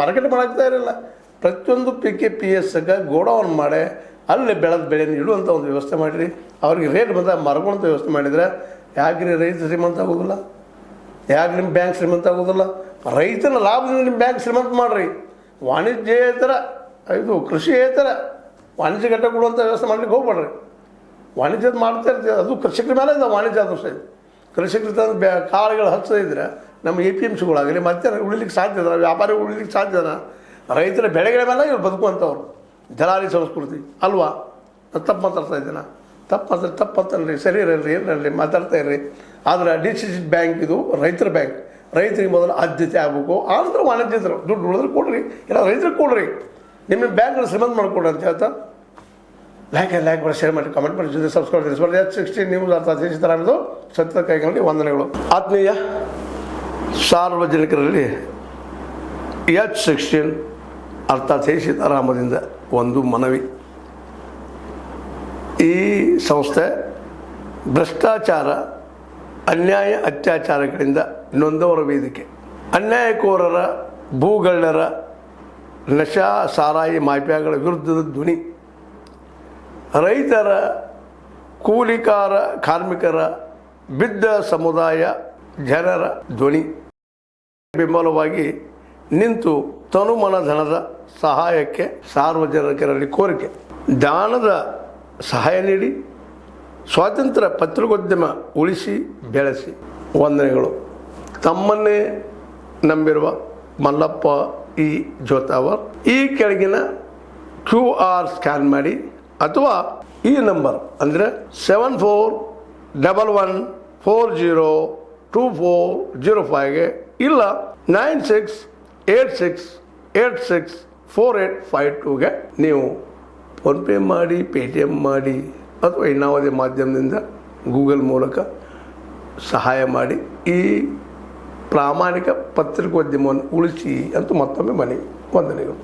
Market ಮಾಡೋಕ್ತಾ ಇರಲಿಲ್ಲ. ಪ್ರತಿಯೊಂದು PKPSಗೆ godown ಮಾಡಿ ಅಲ್ಲಿ ಬೆಳೆದ ಬೆಳೆಯನ್ನು ಇಡುವಂಥ ಒಂದು ವ್ಯವಸ್ಥೆ ಮಾಡಿರಿ. ಅವ್ರಿಗೆ ರೇಟ್ ಬಂದಾಗ ಮರಗುವಂಥ ವ್ಯವಸ್ಥೆ ಮಾಡಿದರೆ ಯಾಕೆ ರೈತ ಶ್ರೀಮಂತ ಆಗೋದಿಲ್ಲ? ಯಾಕೆ ನಿಮ್ಮ ಬ್ಯಾಂಕ್ ಶ್ರೀಮಂತ ಆಗೋದಿಲ್ಲ? ರೈತನ ಲಾಭದಿಂದ ನಿಮ್ಮ ಬ್ಯಾಂಕ್ ಶ್ರೀಮಂತ ಮಾಡಿರಿ. ವಾಣಿಜ್ಯೇತರ ಇದು ಕೃಷಿಯೇತರ ವಾಣಿಜ್ಯ ಘಟ್ಟ ಕೊಡುವಂಥ ವ್ಯವಸ್ಥೆ ಮಾಡ್ಲಿಕ್ಕೆ ಹೋಗ್ಬೇಡ್ರಿ. ವಾಣಿಜ್ಯದ ಮಾಡ್ತಾ ಇರ್ತೀವಿ, ಅದು ಕೃಷಿಕರ ಮೇಲೆ ಇದು ವಾಣಿಜ್ಯ ದೋಷ ಇದೆ. ಕೃಷಿಕರು ತಂದು ಕಾಳುಗಳು ಹಚ್ಚದಿದ್ರೆ ನಮ್ಮ APMCಗಳಾಗಲಿ ಮತ್ತೆ ಉಳಿಲಿಕ್ಕೆ ಸಾಧ್ಯ ಇದೆ, ವ್ಯಾಪಾರಿ ಉಳಿಲಿಕ್ಕೆ ಸಾಧ್ಯ ಇದೆ. ರೈತರ ಬೆಳೆಗಳ ಮೇಲೆ ಇವ್ರು ಬದುಕುವಂಥವ್ರು. ದಲಾಲಿ ಸಂಸ್ಕೃತಿ ಅಲ್ವಾ? ತಪ್ಪು ಮಾತಾಡ್ತಾ ಇದ್ದೇನೆ, ತಪ್ಪು ಅಂತಲ್ರಿ, ಸರಿ ಇರಲ್ರಿ, ಏನಿರಲಿ ಮಾತಾಡ್ತಾ ಇರ್ರಿ. ಆದರೆ DCC ಬ್ಯಾಂಕ್ ಇದು ರೈತರ ಬ್ಯಾಂಕ್. ರೈತರಿಗೆ ಮೊದಲು ಆದ್ಯತೆ ಆಗಬೇಕು, ಆನಂತರ ವಾಣಿಜ್ಯರು ದುಡ್ಡು ಉಳಿದ್ರೆ ಕೊಡ್ರಿ, ಇಲ್ಲ ರೈತರಿಗೆ ಕೊಡ್ರಿ. ನಿಮ್ಮ ಬ್ಯಾಂಕ್ನ ಶ್ರೀಮಂತ ಮಾಡಿಕೊಡ್ರಿ ಅಂತ ಹೇಳ್ತಾ ಲೈಕ್ ಮಾಡಿ, ಶೇರ್ ಮಾಡಿ, ಕಮೆಂಟ್ ಮಾಡಿ, ಜೊತೆ ಸಬ್ಸ್ಕ್ರೈಬ್ ಮಾಡಿ. H16 ನ್ಯೂಸ್ ಅರ್ಥಾತ್ ದೇಶದ ಸತ್ಯದ ಕೈಗಳಲ್ಲಿ ವಂದನೆಗಳು. ಆತ್ಮೀಯ ಸಾರ್ವಜನಿಕರಲ್ಲಿ H16 ಅರ್ಥಾತ್ ಸೀತಾರಾಮದಿಂದ ಒಂದು ಮನವಿ. ಈ ಸಂಸ್ಥೆ ಭ್ರಷ್ಟಾಚಾರ, ಅನ್ಯಾಯ, ಅತ್ಯಾಚಾರಗಳಿಂದ ನೊಂದವರ ವೇದಿಕೆ. ಅನ್ಯಾಯಕೋರರ, ಭೂಗಳ್ಳರ, ನಶಾ ಸಾರಾಯಿ ಮಾಫಿಯಾಗಳ ವಿರುದ್ಧದ ಧ್ವನಿ. ರೈತರ, ಕೂಲಿಕಾರ, ಕಾರ್ಮಿಕರ, ಬಿದ್ದ ಸಮುದಾಯ ಜನರ ಧ್ವನಿ. ಬೆಂಬಲವಾಗಿ ನಿಂತು ತನುಮನ ಧನದ ಸಹಾಯಕ್ಕೆ ಸಾರ್ವಜನಿಕರಲ್ಲಿ ಕೋರಿಕೆ. ದಾನದ ಸಹಾಯ ನೀಡಿ ಸ್ವಾತಂತ್ರ್ಯ ಪತ್ರಿಕೋದ್ಯಮ ಉಳಿಸಿ ಬೆಳೆಸಿ. ವಂದನೆಗಳು. ತಮ್ಮನ್ನೇ ನಂಬಿರುವ ಮಲ್ಲಪ್ಪ ಇ ಜೋತಾವರ್. ಈ ಕೆಳಗಿನ QR ಸ್ಕ್ಯಾನ್ ಮಾಡಿ ಅಥವಾ ಈ ನಂಬರ್ ಅಂದರೆ 7411402405ಗೆ ಇಲ್ಲ 9686864852ಗೆ ನೀವು ಫೋನ್ಪೇ ಮಾಡಿ, ಪೇಟಿಎಮ್ ಮಾಡಿ ಅಥವಾ ಇನ್ನಾವುದೇ ಮಾಧ್ಯಮದಿಂದ ಗೂಗಲ್ ಮೂಲಕ ಸಹಾಯ ಮಾಡಿ ಈ ಪ್ರಾಮಾಣಿಕ ಪತ್ರಿಕೋದ್ಯಮವನ್ನು ಉಳಿಸಿ ಅಂತ ಮತ್ತೊಮ್ಮೆ ಮನವಿ. ವಂದನೆಗಳು.